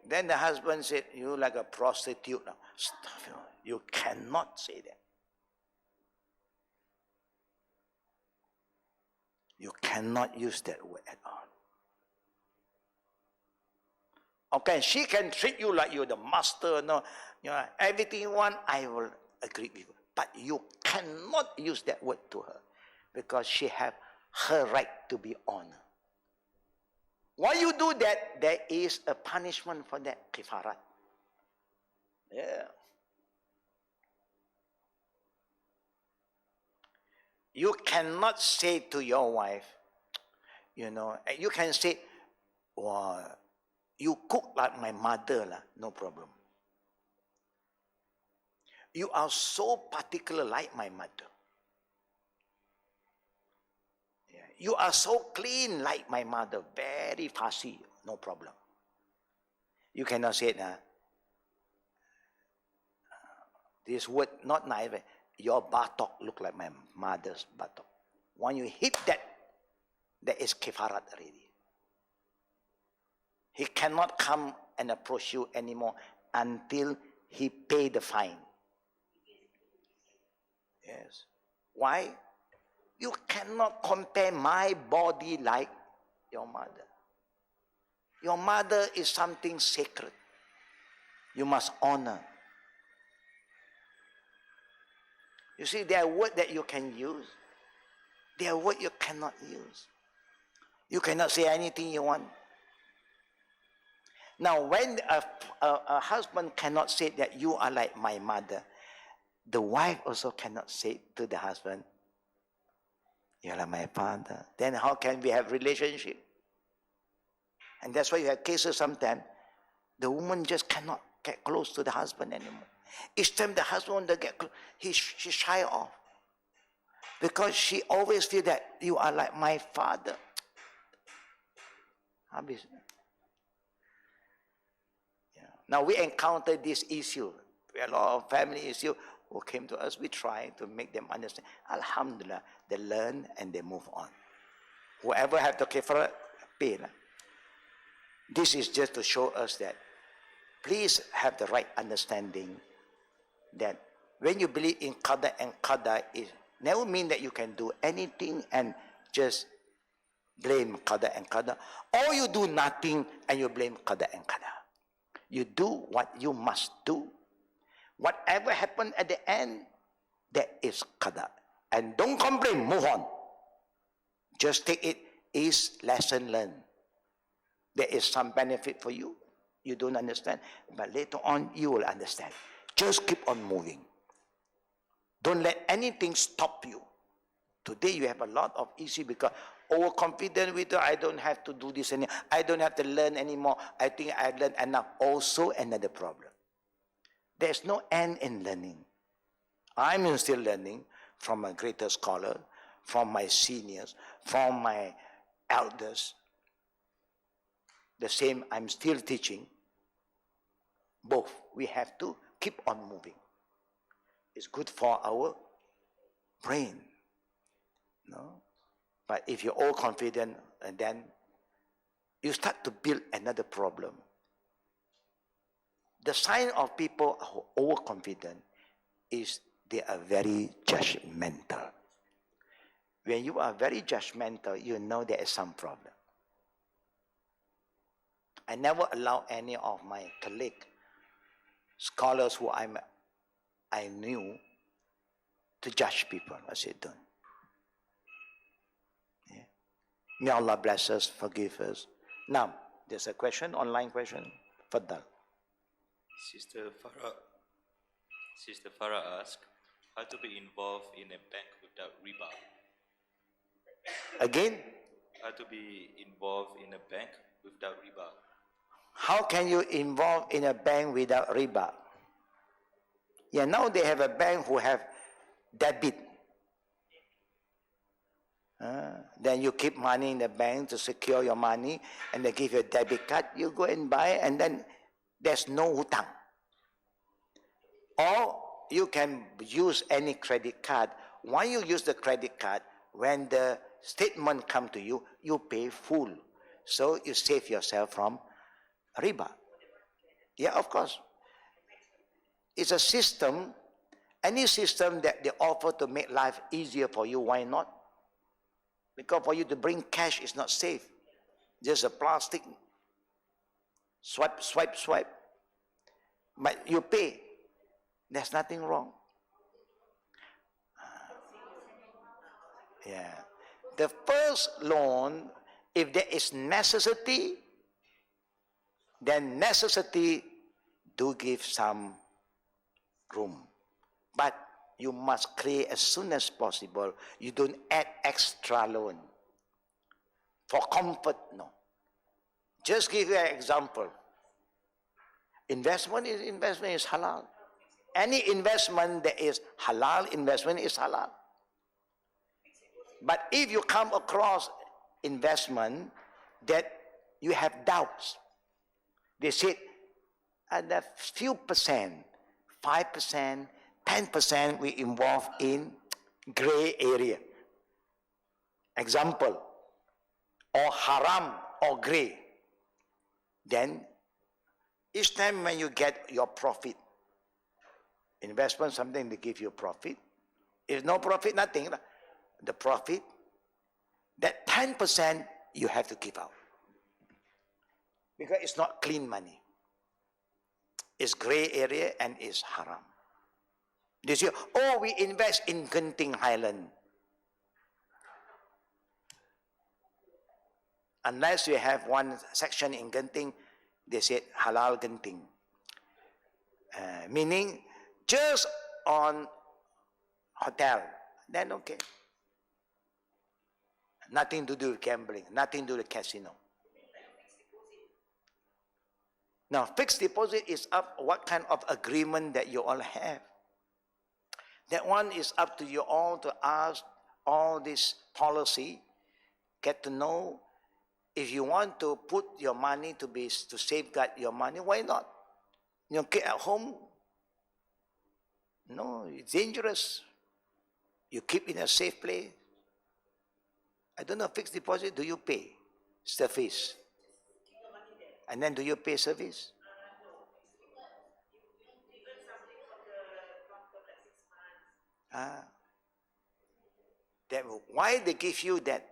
Then the husband said, "You like a prostitute now." Stop, you cannot say that. You cannot use that word at all. Okay, she can treat you like you're the master, no, everything you want, I will agree with you. But you cannot use that word to her because she have her right to be honored. Why you do that? There is a punishment for that, kifarat. Yeah. You cannot say to your wife, you can say, "Wow, you cook like my mother, no problem. You are so particular like my mother. Yeah. You are so clean like my mother, very fussy, no problem." You cannot say it, this word not nice, but your buttock look like my mother's buttock. When you hit that, there is kifarat already. He cannot come and approach you anymore until he pay the fine. Yes. Why? You cannot compare my body like your mother. Your mother is something sacred. You must honor. You see, there are words that you can use. There are words you cannot use. You cannot say anything you want. Now, when a husband cannot say that you are like my mother, the wife also cannot say to the husband, "You are like my father." Then how can we have relationship? And that's why you have cases sometimes, the woman just cannot get close to the husband anymore. Each time the husband wants to get close, she shy off. Because she always feels that you are like my father. Habis. Yeah. Now we encounter this issue. A lot of family issue who came to us, we try to make them understand. Alhamdulillah, they learn and they move on. Whoever have to kafara, pay. This is just to show us that please have the right understanding that when you believe in Qada and Qada, it never mean that you can do anything and just blame Qada and Qada. Or you do nothing and you blame Qada and Qada. You do what you must do. Whatever happened at the end, that is Qada. And don't complain, move on. Just take it is lesson learned. There is some benefit for you. You don't understand, but later on you will understand. Just keep on moving. Don't let anything stop you. Today you have a lot of issue because overconfident with I don't have to do this anymore. I don't have to learn anymore. I think I learned enough. Also another problem. There's no end in learning. I'm still learning from a greater scholar, from my seniors, from my elders. The same, I'm still teaching. Both. We have to keep on moving. It's good for our brain. No? But if you're all confident, and then you start to build another problem. The sign of people who are overconfident is they are very judgmental. When you are very judgmental, you know there is some problem. I never allow any of my colleagues, scholars who I knew, to judge people. I said, don't. Yeah. May Allah bless us, forgive us. Now, there's a question, online question. Faddal. Sister Farah asked, how to be involved in a bank without riba? Again? How to be involved in a bank without riba? How can you involve in a bank without riba? Yeah, now they have a bank who have debit. Then you keep money in the bank to secure your money, and they give you a debit card. You go and buy, and then there's no hutang. Or you can use any credit card. Why you use the credit card? When the statement come to you, you pay full. So you save yourself from riba. Yeah, of course. It's a system, any system that they offer to make life easier for you, why not? Because for you to bring cash is not safe. Just a plastic. Swipe, swipe, swipe. But you pay. There's nothing wrong. Yeah. The first loan, if there is necessity, then necessity do give some room. But you must clear as soon as possible. You don't add extra loan. For comfort, no. Just give you an example. Investment is halal. Any investment that is halal, investment is halal. But if you come across investment that you have doubts, they said, at a few percent, 5%, 10% we involve in gray area. Example, or haram or gray. Then each time when you get your profit, investment, something they give you profit. If no profit, nothing. The profit, that 10% you have to give out. Because it's not clean money. It's gray area and it's haram. They say, oh, we invest in Genting Highland. Unless you have one section in Genting, they said halal Genting. Meaning, just on hotel, then okay. Nothing to do with gambling, nothing to do with casino. Now, fixed deposit is up what kind of agreement that you all have. That one is up to you all to ask all this policy, get to know. If you want to put your money to safeguard your money, why not? Your kid at home, no, it's dangerous. You keep in a safe place. I don't know, fixed deposit, do you pay service? And then do you pay service? That why they give you that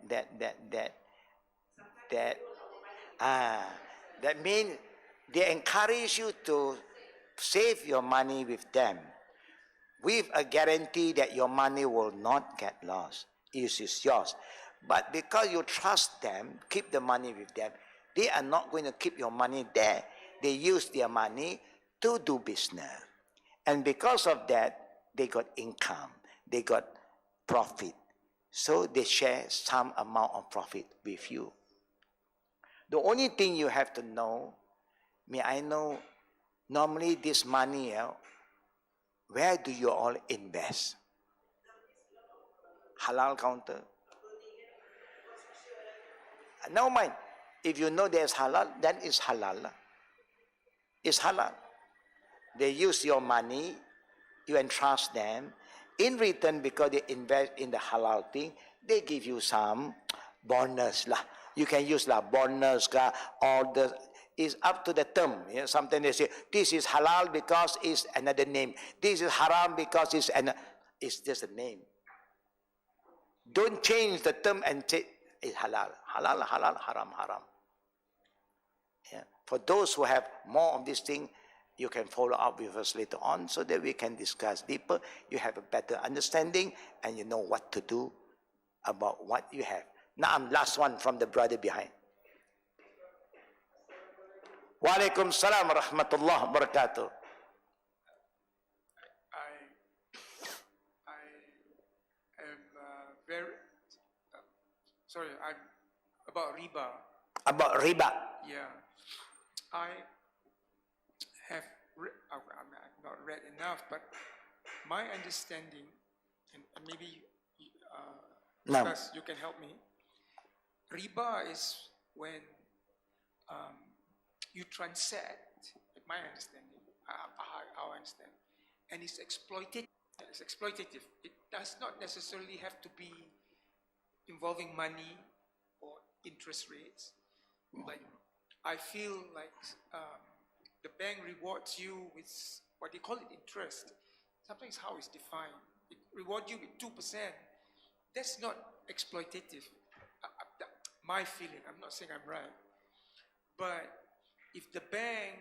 means they encourage you to save your money with them with a guarantee that your money will not get lost. It is yours. But because you trust them, keep the money with them, they are not going to keep your money there. They use their money to do business. And because of that, they got income. They got profit. So they share some amount of profit with you. The only thing you have to know, may I know, normally this money, where do you all invest? Halal counter. Never mind. If you know there's halal, then it's halal. It's halal. They use your money, you entrust them. In return, because they invest in the halal thing, they give you some bonus. You can use bonus, or it's up to the term. Sometimes they say, this is halal because it's another name. This is haram because it's just a name. Don't change the term and say, it's halal. Halal, halal, haram, haram. Yeah. For those who have more of this thing, you can follow up with us later on so that we can discuss deeper. You have a better understanding and you know what to do about what you have. Now, last one from the brother behind. Wa alaikum salam wa rahmatullah wa barakatuh. I am very sorry. I'm about riba. About riba. Yeah, I have I've not read enough, but my understanding, and maybe No. Ustaz, you can help me. Riba is when um, you transact, in my understanding, how I understand, and it's exploitative. It's exploitative. It does not necessarily have to be involving money or interest rates. Like, I feel like the bank rewards you with what they call it interest. Sometimes how it's defined. It rewards you with 2%. That's not exploitative. My feeling. I'm not saying I'm right. But if the bank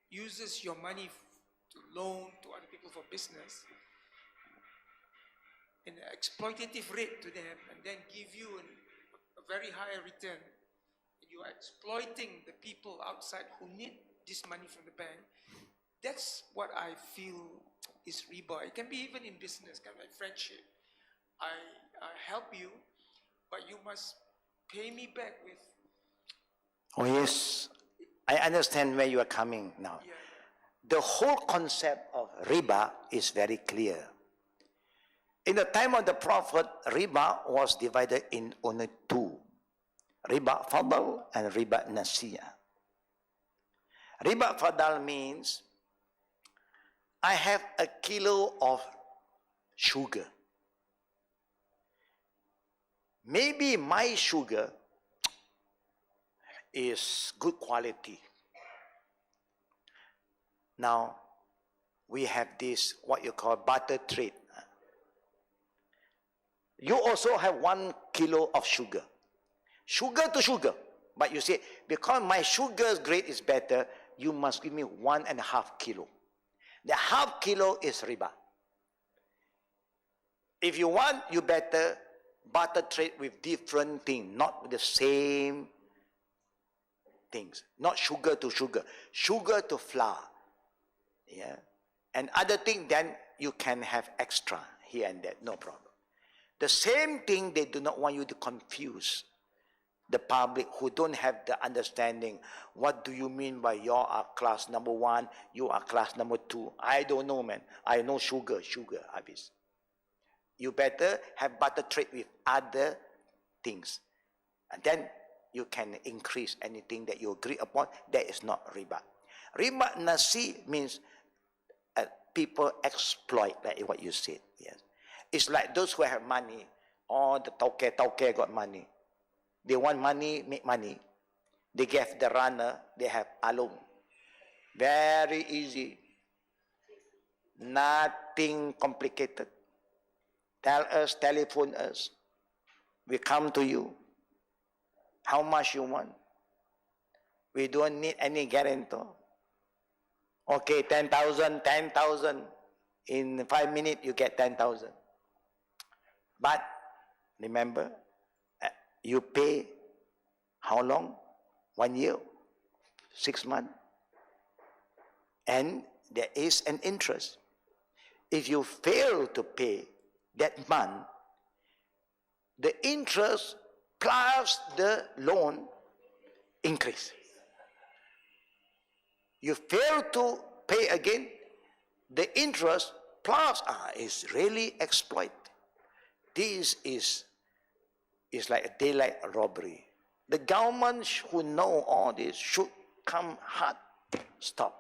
uses your money to loan to other people for business, an exploitative rate to them, and then give you a very high return, you are exploiting the people outside who need this money from the bank. That's what I feel is riba. It can be even in business, kind of like friendship. I help you, but you must pay me back with. Oh yes, I understand where you are coming now. Yeah. The whole concept of riba is very clear. In the time of the Prophet, riba was divided in only two. Riba fadal and riba nasiya. Riba fadal means I have a kilo of sugar. Maybe my sugar is good quality. Now, we have this, what you call barter trade. You also have 1 kilo of sugar. Sugar to sugar. But you say, because my sugar's grade is better, you must give me 1.5 kilo. The half kilo is riba. If you want, you better barter trade with different things, not with the same things. Not sugar to sugar. Sugar to flour. Yeah. And other thing, then you can have extra here and there, no problem. The same thing, they do not want you to confuse the public who don't have the understanding. What do you mean by you are class number 1, you are class number 2? I don't know, man. I know sugar, habis. You better have barter trade with other things. And then you can increase anything that you agree upon. That is not riba. Riba nasi means people exploit, like what you said. Yes. It's like those who have money. Oh, the tauke got money. They want money, make money. They give the runner, they have alum. Very easy. Nothing complicated. Tell us, telephone us. We come to you. How much you want? We don't need any guarantor. Okay, 10,000. In 5 minutes, you get 10,000. But remember, you pay how long? 1 year? 6 months? And there is an interest. If you fail to pay that month, the interest plus the loan increase. You fail to pay again, the interest plus is really exploit. This is like a daylight robbery. The government who know all this should come hard. Stop.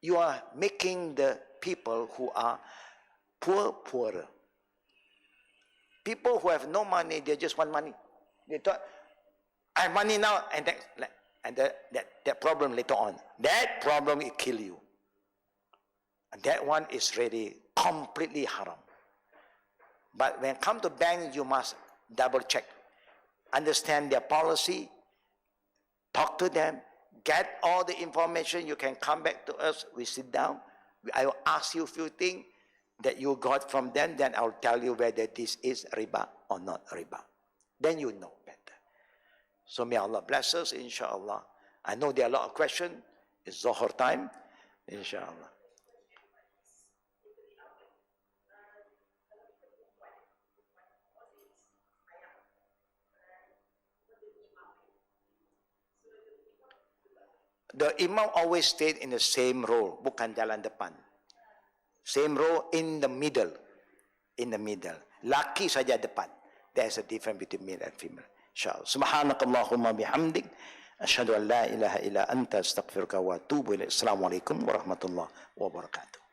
You are making the people who are poor poorer. People who have no money, they just want money. They thought, I have money now, and that problem later on. That problem will kill you. And that one is really completely haram. But when it comes to bank, you must double check. Understand their policy. Talk to them. Get all the information. You can come back to us. We sit down. I will ask you a few things that you got from them. Then I'll tell you whether this is riba or not riba. Then you know better. So may Allah bless us, inshallah. I know there are a lot of questions. It's Zohar time, inshallah. the imam always stayed in the same row, bukan jalan depan. Same row in the middle. In the middle. Laki saja depan. There's a difference between male and female. InsyaAllah. Subhanakallahumma bihamdik. Asyhadu an la ilaha illa anta astaghfiruka wa atubu ilaik. Assalamualaikum warahmatullahi wabarakatuh.